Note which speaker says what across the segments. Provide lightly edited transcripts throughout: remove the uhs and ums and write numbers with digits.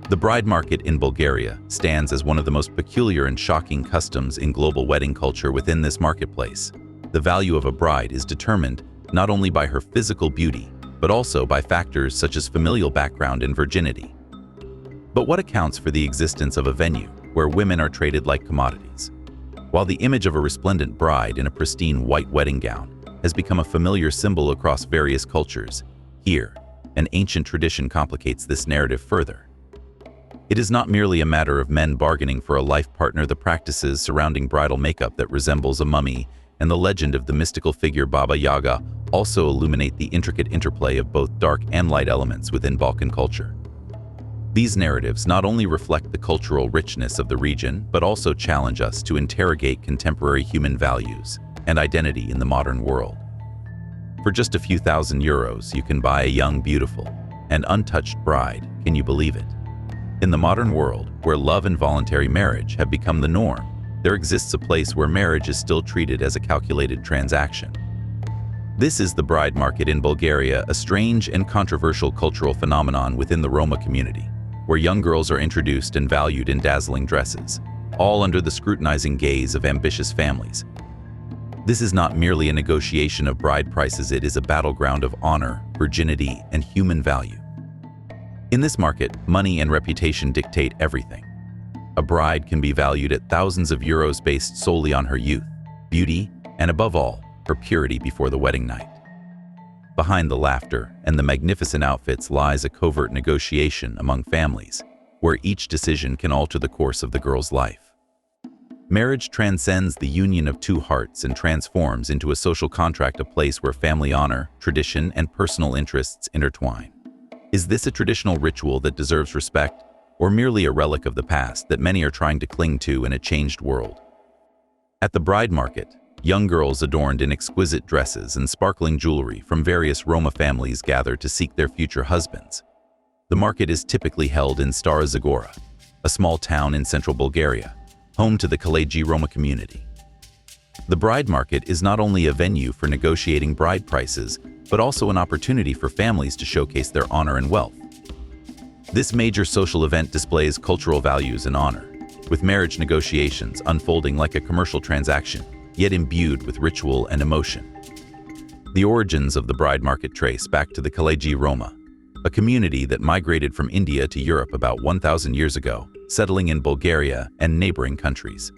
Speaker 1: The bride market in Bulgaria stands as one of the most peculiar and shocking customs in global wedding culture. Within this marketplace, the value of a bride is determined not only by her physical beauty, but also by factors such as familial background and virginity. But what accounts for the existence of a venue where women are traded like commodities? While the image of a resplendent bride in a pristine white wedding gown has become a familiar symbol across various cultures, here, an ancient tradition complicates this narrative further. It is not merely a matter of men bargaining for a life partner. The practices surrounding bridal makeup that resembles a mummy and the legend of the mystical figure Baba Yaga also illuminate the intricate interplay of both dark and light elements within Balkan culture. These narratives not only reflect the cultural richness of the region, but also challenge us to interrogate contemporary human values and identity in the modern world. For just a few thousand euros, you can buy a young, beautiful, and untouched bride. Can you believe it? In the modern world, where love and voluntary marriage have become the norm, there exists a place where marriage is still treated as a calculated transaction. This is the bride market in Bulgaria, a strange and controversial cultural phenomenon within the Roma community, where young girls are introduced and valued in dazzling dresses, all under the scrutinizing gaze of ambitious families. This is not merely a negotiation of bride prices, it is a battleground of honor, virginity, and human value. In this market, money and reputation dictate everything. A bride can be valued at thousands of euros based solely on her youth, beauty, and above all, her purity before the wedding night. Behind the laughter and the magnificent outfits lies a covert negotiation among families, where each decision can alter the course of the girl's life. Marriage transcends the union of two hearts and transforms into a social contract, a place where family honor, tradition, and personal interests intertwine. Is this a traditional ritual that deserves respect, or merely a relic of the past that many are trying to cling to in a changed world? At the bride market, young girls adorned in exquisite dresses and sparkling jewelry from various Roma families gather to seek their future husbands. The market is typically held in Stara Zagora, a small town in central Bulgaria, home to the Kalegi Roma community. The bride market is not only a venue for negotiating bride prices, but also an opportunity for families to showcase their honor and wealth. This major social event displays cultural values and honor, with marriage negotiations unfolding like a commercial transaction, yet imbued with ritual and emotion. The origins of the bride market trace back to the Kalegi Roma, a community that migrated from India to Europe about 1,000 years ago, settling in Bulgaria and neighboring countries.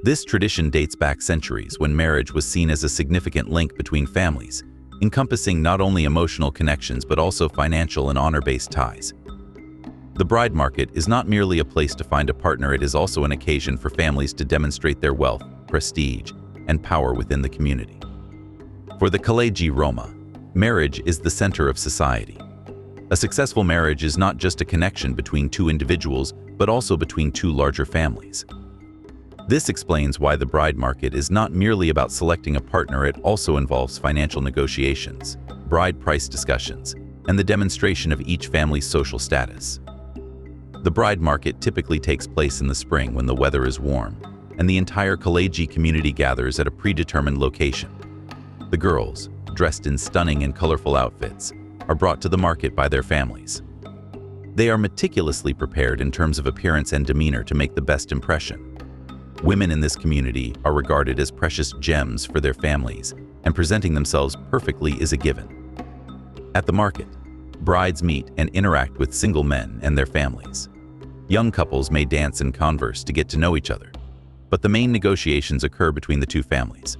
Speaker 1: This tradition dates back centuries when marriage was seen as a significant link between families, encompassing not only emotional connections but also financial and honor-based ties. The bride market is not merely a place to find a partner, it is also an occasion for families to demonstrate their wealth, prestige, and power within the community. For the Kalegi Roma, marriage is the center of society. A successful marriage is not just a connection between two individuals, but also between two larger families. This explains why the bride market is not merely about selecting a partner, it also involves financial negotiations, bride price discussions, and the demonstration of each family's social status. The bride market typically takes place in the spring when the weather is warm, and the entire Kalegi community gathers at a predetermined location. The girls, dressed in stunning and colorful outfits, are brought to the market by their families. They are meticulously prepared in terms of appearance and demeanor to make the best impression. Women in this community are regarded as precious gems for their families, and presenting themselves perfectly is a given. At the market, brides meet and interact with single men and their families. Young couples may dance and converse to get to know each other, but the main negotiations occur between the two families.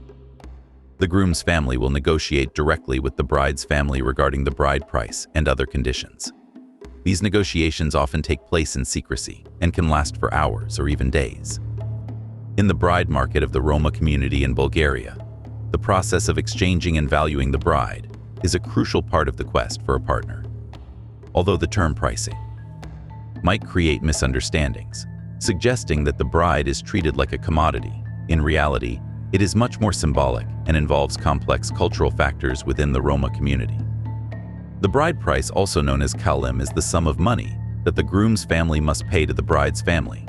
Speaker 1: The groom's family will negotiate directly with the bride's family regarding the bride price and other conditions. These negotiations often take place in secrecy and can last for hours or even days. In the bride market of the Roma community in Bulgaria, the process of exchanging and valuing the bride is a crucial part of the quest for a partner. Although the term pricing might create misunderstandings, suggesting that the bride is treated like a commodity, in reality, it is much more symbolic and involves complex cultural factors within the Roma community. The bride price, also known as kalim, is the sum of money that the groom's family must pay to the bride's family.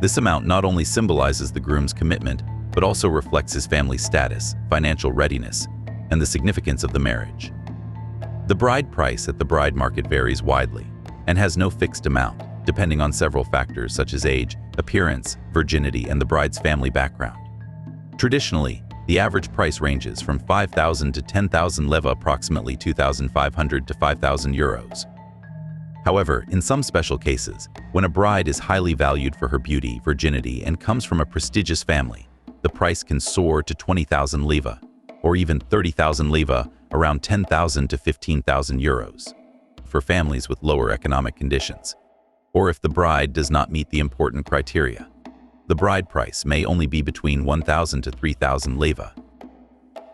Speaker 1: This amount not only symbolizes the groom's commitment, but also reflects his family's status, financial readiness, and the significance of the marriage. The bride price at the bride market varies widely and has no fixed amount, depending on several factors such as age, appearance, virginity, and the bride's family background. Traditionally, the average price ranges from 5,000 to 10,000 leva, approximately 2,500 to 5,000 euros. However, in some special cases, when a bride is highly valued for her beauty, virginity, and comes from a prestigious family, the price can soar to 20,000 leva, or even 30,000 leva, around 10,000 to 15,000 euros, for families with lower economic conditions, or if the bride does not meet the important criteria. The bride price may only be between 1,000 to 3,000 leva.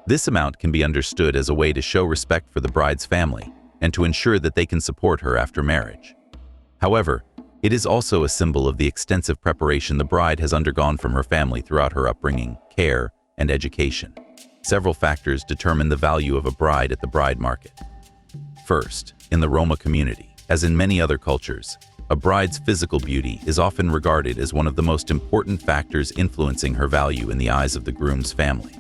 Speaker 1: This amount can be understood as a way to show respect for the bride's family and to ensure that they can support her after marriage. However, it is also a symbol of the extensive preparation the bride has undergone from her family throughout her upbringing, care, and education. Several factors determine the value of a bride at the bride market. First, in the Roma community, as in many other cultures, a bride's physical beauty is often regarded as one of the most important factors influencing her value in the eyes of the groom's family.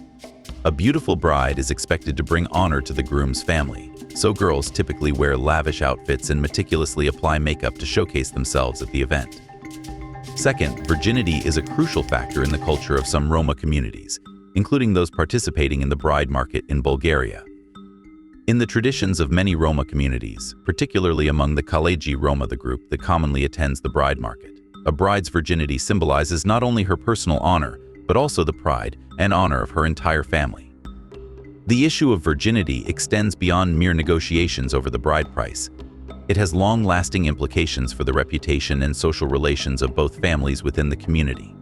Speaker 1: A beautiful bride is expected to bring honor to the groom's family, so girls typically wear lavish outfits and meticulously apply makeup to showcase themselves at the event. Second, virginity is a crucial factor in the culture of some Roma communities, including those participating in the bride market in Bulgaria. In the traditions of many Roma communities, particularly among the Kalegi Roma, the group that commonly attends the bride market, a bride's virginity symbolizes not only her personal honor, but also the pride and honor of her entire family. The issue of virginity extends beyond mere negotiations over the bride price. It has long-lasting implications for the reputation and social relations of both families within the community.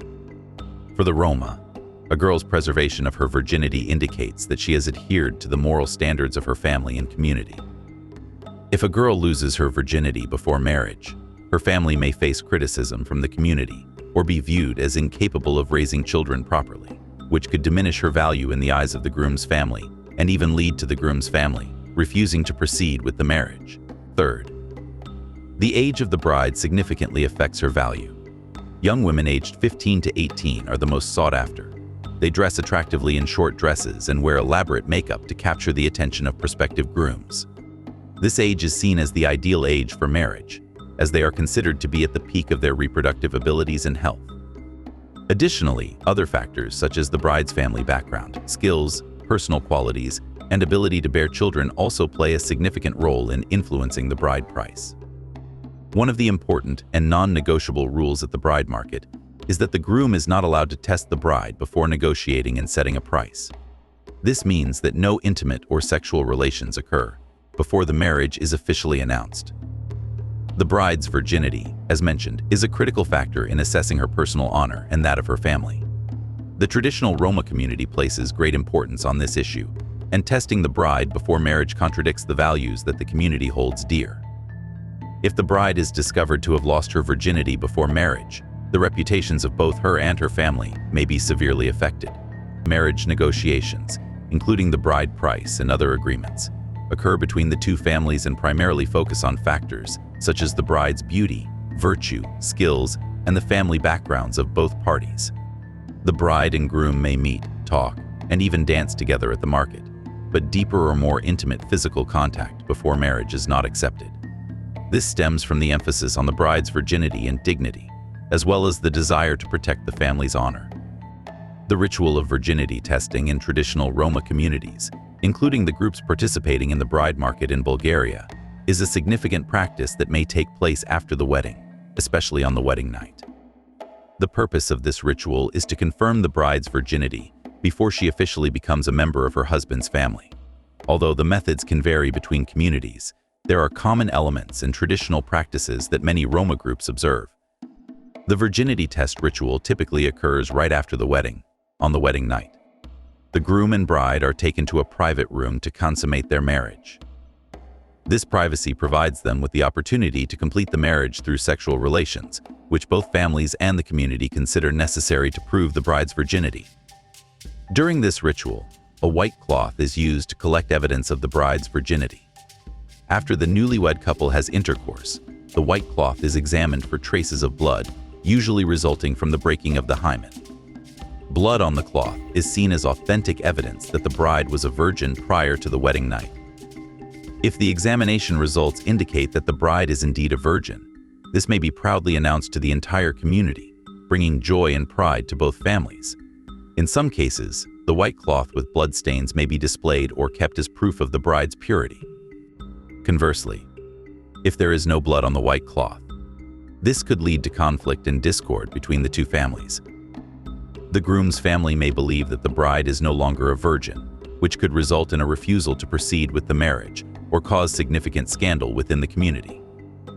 Speaker 1: For the Roma, a girl's preservation of her virginity indicates that she has adhered to the moral standards of her family and community. If a girl loses her virginity before marriage, her family may face criticism from the community or be viewed as incapable of raising children properly, which could diminish her value in the eyes of the groom's family and even lead to the groom's family refusing to proceed with the marriage. Third, the age of the bride significantly affects her value. Young women aged 15 to 18 are the most sought after. They dress attractively in short dresses and wear elaborate makeup to capture the attention of prospective grooms. This age is seen as the ideal age for marriage, as they are considered to be at the peak of their reproductive abilities and health. Additionally, other factors such as the bride's family background, skills, personal qualities, and ability to bear children also play a significant role in influencing the bride price. One of the important and non-negotiable rules at the bride market is that the groom is not allowed to test the bride before negotiating and setting a price. This means that no intimate or sexual relations occur before the marriage is officially announced. The bride's virginity, as mentioned, is a critical factor in assessing her personal honor and that of her family. The traditional Roma community places great importance on this issue, and testing the bride before marriage contradicts the values that the community holds dear. If the bride is discovered to have lost her virginity before marriage, the reputations of both her and her family may be severely affected. Marriage negotiations, including the bride price and other agreements, occur between the two families and primarily focus on factors such as the bride's beauty, virtue, skills, and the family backgrounds of both parties. The bride and groom may meet, talk, and even dance together at the market, but deeper or more intimate physical contact before marriage is not accepted. This stems from the emphasis on the bride's virginity and dignity, as well as the desire to protect the family's honor. The ritual of virginity testing in traditional Roma communities, including the groups participating in the bride market in Bulgaria, is a significant practice that may take place after the wedding, especially on the wedding night. The purpose of this ritual is to confirm the bride's virginity before she officially becomes a member of her husband's family. Although the methods can vary between communities, there are common elements and traditional practices that many Roma groups observe. The virginity test ritual typically occurs right after the wedding, on the wedding night. The groom and bride are taken to a private room to consummate their marriage. This privacy provides them with the opportunity to complete the marriage through sexual relations, which both families and the community consider necessary to prove the bride's virginity. During this ritual, a white cloth is used to collect evidence of the bride's virginity. After the newlywed couple has intercourse, the white cloth is examined for traces of blood, usually resulting from the breaking of the hymen. Blood on the cloth is seen as authentic evidence that the bride was a virgin prior to the wedding night. If the examination results indicate that the bride is indeed a virgin, This may be proudly announced to the entire community, bringing joy and pride to both families. In some cases, the white cloth with bloodstains may be displayed or kept as proof of the bride's purity. Conversely, if there is no blood on the white cloth, this could lead to conflict and discord between the two families. The groom's family may believe that the bride is no longer a virgin, which could result in a refusal to proceed with the marriage or cause significant scandal within the community.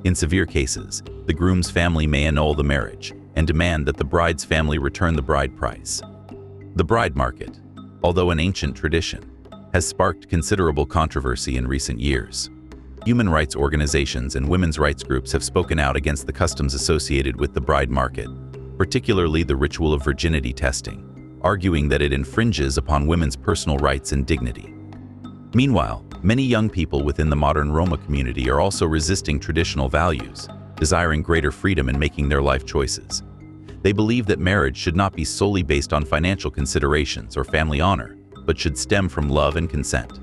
Speaker 1: In severe cases, the groom's family may annul the marriage and demand that the bride's family return the bride price. The bride market, although an ancient tradition, has sparked considerable controversy in recent years. Human rights organizations and women's rights groups have spoken out against the customs associated with the bride market, particularly the ritual of virginity testing, arguing that it infringes upon women's personal rights and dignity. Meanwhile, many young people within the modern Roma community are also resisting traditional values, desiring greater freedom in making their life choices. They believe that marriage should not be solely based on financial considerations or family honor, but should stem from love and consent.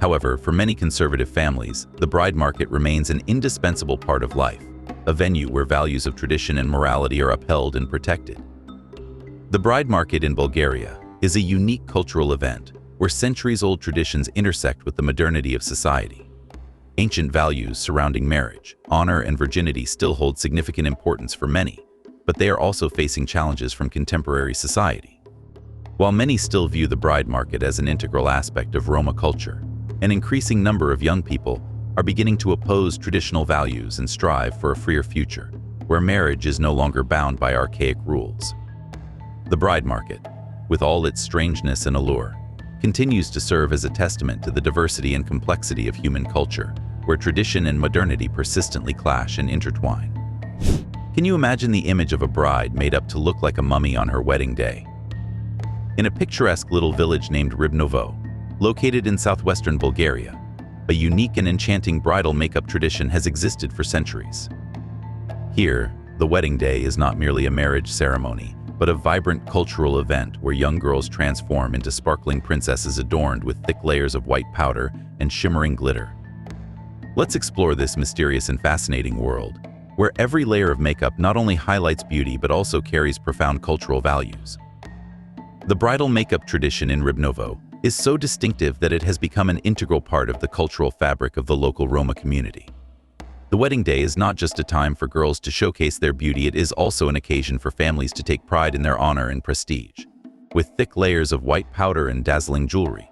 Speaker 1: However, for many conservative families, the bride market remains an indispensable part of life, a venue where values of tradition and morality are upheld and protected. The bride market in Bulgaria is a unique cultural event where centuries-old traditions intersect with the modernity of society. Ancient values surrounding marriage, honor, and virginity still hold significant importance for many, but they are also facing challenges from contemporary society. While many still view the bride market as an integral aspect of Roma culture, an increasing number of young people are beginning to oppose traditional values and strive for a freer future, where marriage is no longer bound by archaic rules. The bride market, with all its strangeness and allure, continues to serve as a testament to the diversity and complexity of human culture, where tradition and modernity persistently clash and intertwine. Can you imagine the image of a bride made up to look like a mummy on her wedding day? In a picturesque little village named Ribnovo, located in southwestern Bulgaria, a unique and enchanting bridal makeup tradition has existed for centuries. Here, the wedding day is not merely a marriage ceremony, but a vibrant cultural event where young girls transform into sparkling princesses adorned with thick layers of white powder and shimmering glitter. Let's explore this mysterious and fascinating world, where every layer of makeup not only highlights beauty but also carries profound cultural values. The bridal makeup tradition in Ribnovo is so distinctive that it has become an integral part of the cultural fabric of the local Roma community. The wedding day is not just a time for girls to showcase their beauty, it is also an occasion for families to take pride in their honor and prestige. With thick layers of white powder and dazzling jewelry,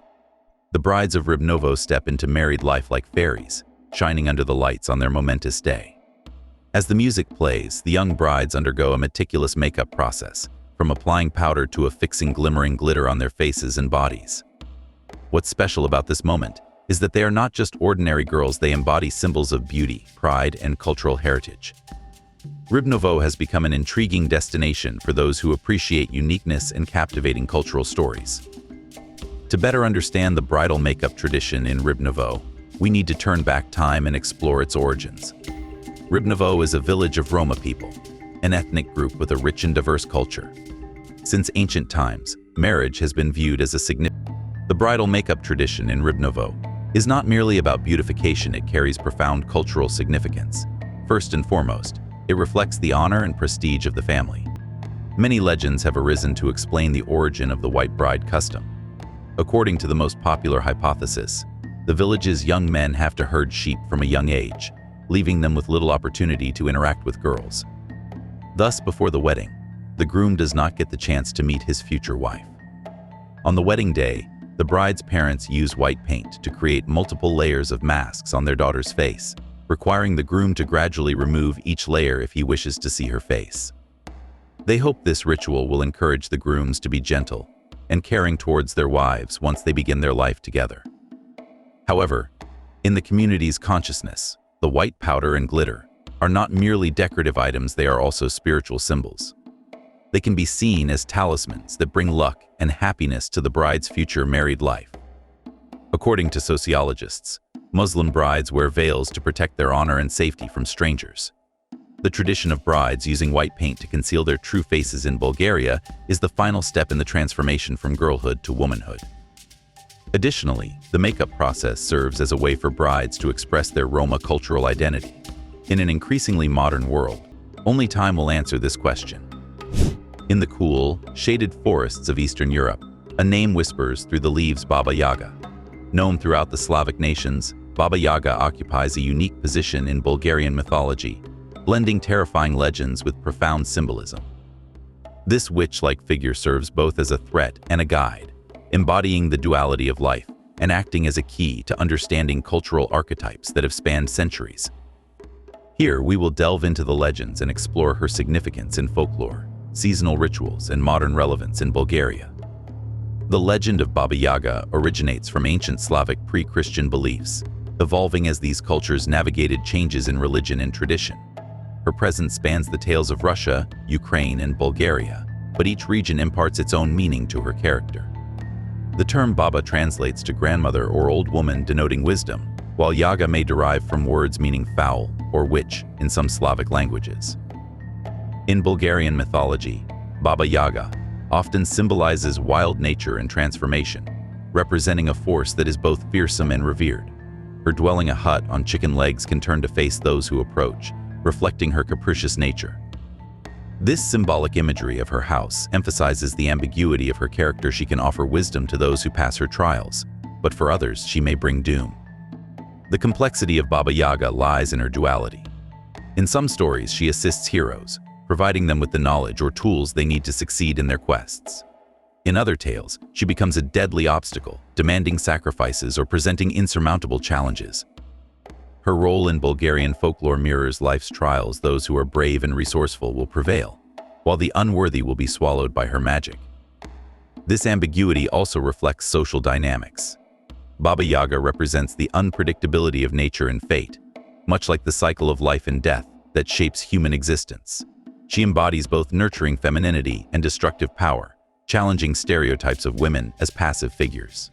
Speaker 1: the brides of Ribnovo step into married life like fairies, shining under the lights on their momentous day. As the music plays, the young brides undergo a meticulous makeup process, from applying powder to affixing glimmering glitter on their faces and bodies. What's special about this moment is that they are not just ordinary girls, they embody symbols of beauty, pride, and cultural heritage. Ribnovo has become an intriguing destination for those who appreciate uniqueness and captivating cultural stories. To better understand the bridal makeup tradition in Ribnovo, we need to turn back time and explore its origins. Ribnovo is a village of Roma people, an ethnic group with a rich and diverse culture. Since ancient times, marriage has been viewed as a significant. The bridal makeup tradition in Ribnovo is not merely about beautification, it carries profound cultural significance. First and foremost, it reflects the honor and prestige of the family. Many legends have arisen to explain the origin of the white bride custom. According to the most popular hypothesis, the village's young men have to herd sheep from a young age, leaving them with little opportunity to interact with girls. Thus, before the wedding, the groom does not get the chance to meet his future wife. On the wedding day, the bride's parents use white paint to create multiple layers of masks on their daughter's face, requiring the groom to gradually remove each layer if he wishes to see her face. They hope this ritual will encourage the grooms to be gentle and caring towards their wives once they begin their life together. However, in the community's consciousness, the white powder and glitter are not merely decorative items, they are also spiritual symbols. They can be seen as talismans that bring luck and happiness to the bride's future married life. According to sociologists, Muslim brides wear veils to protect their honor and safety from strangers. The tradition of brides using white paint to conceal their true faces in Bulgaria is the final step in the transformation from girlhood to womanhood. Additionally, the makeup process serves as a way for brides to express their Roma cultural identity. In an increasingly modern world, only time will answer this question. In the cool, shaded forests of Eastern Europe, a name whispers through the leaves: Baba Yaga. Known throughout the Slavic nations, Baba Yaga occupies a unique position in Bulgarian mythology, blending terrifying legends with profound symbolism. This witch-like figure serves both as a threat and a guide, embodying the duality of life and acting as a key to understanding cultural archetypes that have spanned centuries. Here, we will delve into the legends and explore her significance in folklore, seasonal rituals, and modern relevance in Bulgaria. The legend of Baba Yaga originates from ancient Slavic pre-Christian beliefs, evolving as these cultures navigated changes in religion and tradition. Her presence spans the tales of Russia, Ukraine, and Bulgaria, but each region imparts its own meaning to her character. The term Baba translates to grandmother or old woman, denoting wisdom, while Yaga may derive from words meaning foul or witch in some Slavic languages. In Bulgarian mythology, Baba Yaga often symbolizes wild nature and transformation, representing a force that is both fearsome and revered. Her dwelling a hut on chicken legs can turn to face those who approach, reflecting her capricious nature. This symbolic imagery of her house emphasizes the ambiguity of her character. She can offer wisdom to those who pass her trials, but for others she may bring doom. The complexity of Baba Yaga lies in her duality. In some stories, she assists heroes, providing them with the knowledge or tools they need to succeed in their quests. In other tales, she becomes a deadly obstacle, demanding sacrifices or presenting insurmountable challenges. Her role in Bulgarian folklore mirrors life's trials. Those who are brave and resourceful will prevail, while the unworthy will be swallowed by her magic. This ambiguity also reflects social dynamics. Baba Yaga represents the unpredictability of nature and fate, much like the cycle of life and death that shapes human existence. She embodies both nurturing femininity and destructive power, challenging stereotypes of women as passive figures.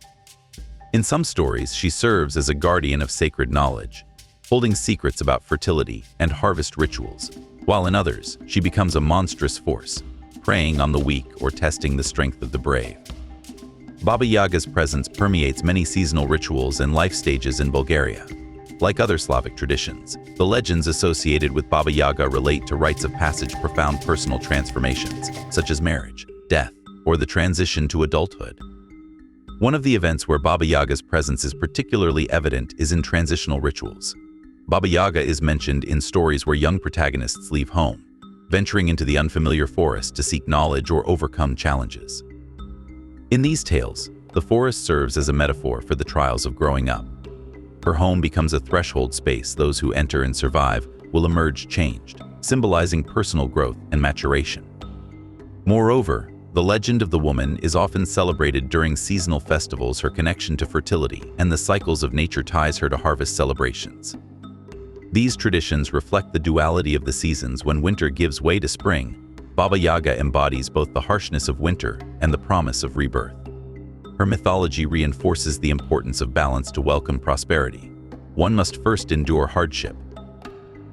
Speaker 1: In some stories, she serves as a guardian of sacred knowledge, holding secrets about fertility and harvest rituals, while in others, she becomes a monstrous force, preying on the weak or testing the strength of the brave. Baba Yaga's presence permeates many seasonal rituals and life stages in Bulgaria. Like other Slavic traditions, the legends associated with Baba Yaga relate to rites of passage, profound personal transformations, such as marriage, death, or the transition to adulthood. One of the events where Baba Yaga's presence is particularly evident is in transitional rituals. Baba Yaga is mentioned in stories where young protagonists leave home, venturing into the unfamiliar forest to seek knowledge or overcome challenges. In these tales, the forest serves as a metaphor for the trials of growing up. Her home becomes a threshold space. Those who enter and survive will emerge changed, symbolizing personal growth and maturation. Moreover, the legend of the woman is often celebrated during seasonal festivals. Her connection to fertility and the cycles of nature ties her to harvest celebrations. These traditions reflect the duality of the seasons. When winter gives way to spring, Baba Yaga embodies both the harshness of winter and the promise of rebirth. Her mythology reinforces the importance of balance to welcome prosperity. One must first endure hardship.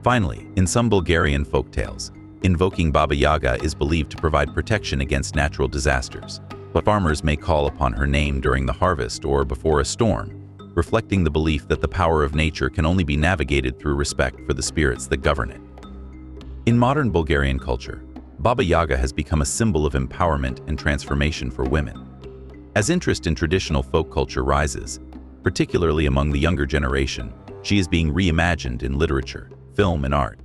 Speaker 1: Finally, in some Bulgarian folktales, invoking Baba Yaga is believed to provide protection against natural disasters, but farmers may call upon her name during the harvest or before a storm, reflecting the belief that the power of nature can only be navigated through respect for the spirits that govern it. In modern Bulgarian culture, Baba Yaga has become a symbol of empowerment and transformation for women. As interest in traditional folk culture rises, particularly among the younger generation, she is being reimagined in literature, film, and art.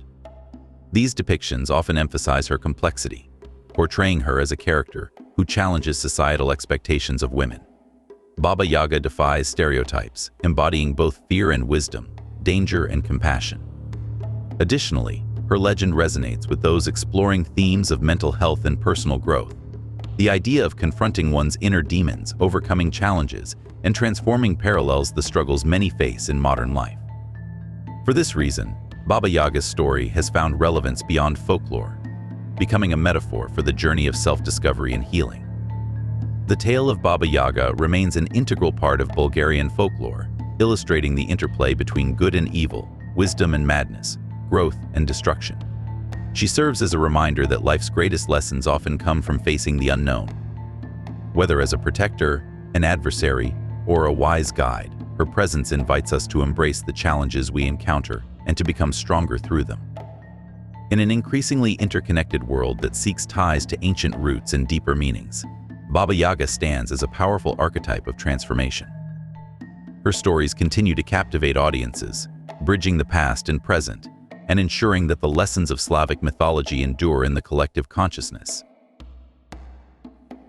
Speaker 1: These depictions often emphasize her complexity, portraying her as a character who challenges societal expectations of women. Baba Yaga defies stereotypes, embodying both fear and wisdom, danger and compassion. Additionally, her legend resonates with those exploring themes of mental health and personal growth. The idea of confronting one's inner demons, overcoming challenges, and transforming parallels the struggles many face in modern life. For this reason, Baba Yaga's story has found relevance beyond folklore, becoming a metaphor for the journey of self-discovery and healing. The tale of Baba Yaga remains an integral part of Bulgarian folklore, illustrating the interplay between good and evil, wisdom and madness, growth and destruction. She serves as a reminder that life's greatest lessons often come from facing the unknown. Whether as a protector, an adversary, or a wise guide, her presence invites us to embrace the challenges we encounter and to become stronger through them. In an increasingly interconnected world that seeks ties to ancient roots and deeper meanings, Baba Yaga stands as a powerful archetype of transformation. Her stories continue to captivate audiences, bridging the past and present, and ensuring that the lessons of Slavic mythology endure in the collective consciousness.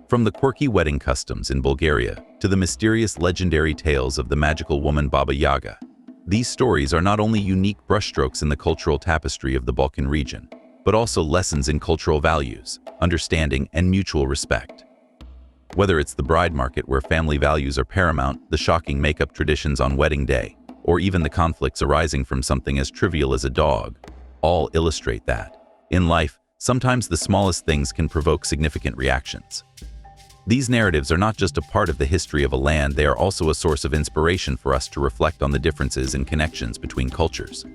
Speaker 1: From the quirky wedding customs in Bulgaria to the mysterious legendary tales of the magical woman Baba Yaga, these stories are not only unique brushstrokes in the cultural tapestry of the Balkan region, but also lessons in cultural values, understanding, and mutual respect. Whether it's the bride market where family values are paramount, the shocking makeup traditions on wedding day, or even the conflicts arising from something as trivial as a dog, all illustrate that, in life, sometimes the smallest things can provoke significant reactions. These narratives are not just a part of the history of a land, they are also a source of inspiration for us to reflect on the differences and connections between cultures.